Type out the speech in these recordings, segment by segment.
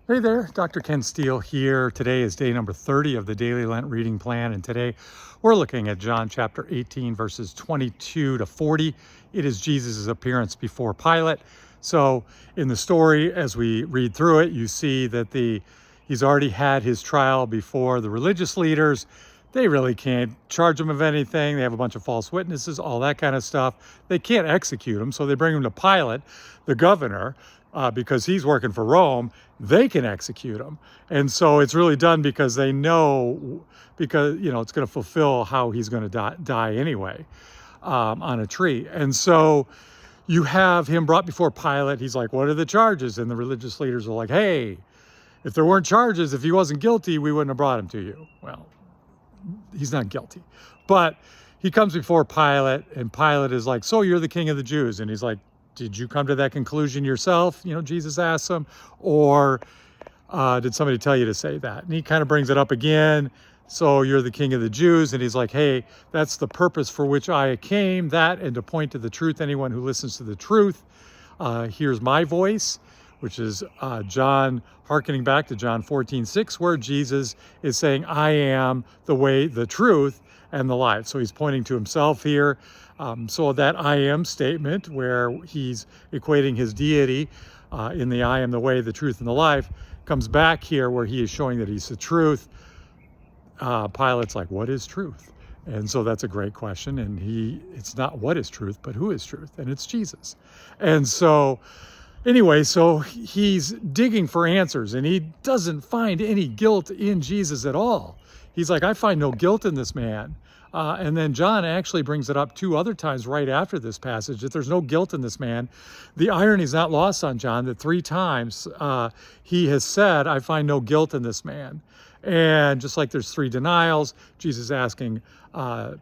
Hey there, Dr. Ken Steele here. Today is day number 30 of the Daily Lent Reading Plan, and today we're looking at John chapter 18, verses 22 to 40. It is Jesus' appearance before Pilate. So in the story, as we read through it, you see that he's already had his trial before the religious leaders. They really can't charge him of anything. They have a bunch of false witnesses, all that kind of stuff. They can't execute him, so they bring him to Pilate, the governor, because he's working for Rome. They can execute him. And so it's really done because they know, because, it's going to fulfill how he's going to die anyway, on a tree. And so you have him brought before Pilate. He's like, what are the charges? And the religious leaders are like, hey, if there weren't charges, if he wasn't guilty, we wouldn't have brought him to you. Well, he's not guilty. But he comes before Pilate, and Pilate is like, so you're the king of the Jews? And he's like, did you come to that conclusion yourself? Jesus asks him, or did somebody tell you to say that? And he kind of brings it up again. So you're the king of the Jews. And he's like, hey, that's the purpose for which I came, that and to point to the truth. Anyone who listens to the truth hears my voice, which is John, hearkening back to John 14:6, where Jesus is saying, I am the way, the truth, and the life. So he's pointing to himself here. So that I am statement, where he's equating his deity in the I am the way, the truth, and the life, comes back here where he is showing that he's the truth. Pilate's like, what is truth? And so that's a great question. And it's not what is truth, but who is truth? And it's Jesus. And so anyway, so he's digging for answers, and he doesn't find any guilt in Jesus at all. He's like, I find no guilt in this man. And then John actually brings it up 2 other times right after this passage, that there's no guilt in this man. The irony is not lost on John, that 3 times he has said, I find no guilt in this man. And just like there's 3 denials, Jesus asking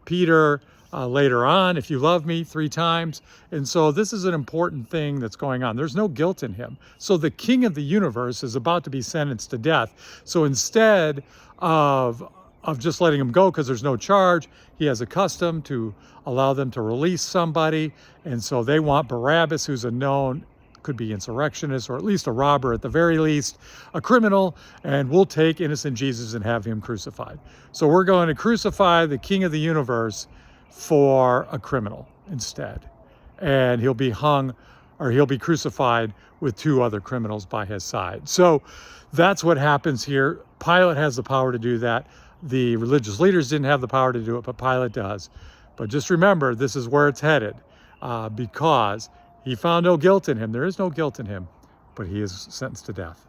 Peter later on, if you love me, 3 times. And so this is an important thing that's going on. There's no guilt in him. So the king of the universe is about to be sentenced to death. So instead of just letting him go because there's no charge, he has a custom to allow them to release somebody. And so they want Barabbas, who's a known, could be insurrectionist, or at least a robber at the very least, a criminal, and we'll take innocent Jesus and have him crucified. So we're going to crucify the king of the universe for a criminal instead. And he'll be hung, or he'll be crucified with 2 other criminals by his side. So that's what happens here. Pilate has the power to do that. The religious leaders didn't have the power to do it, but Pilate does. But just remember, this is where it's headed, because he found no guilt in him. There is no guilt in him, but he is sentenced to death.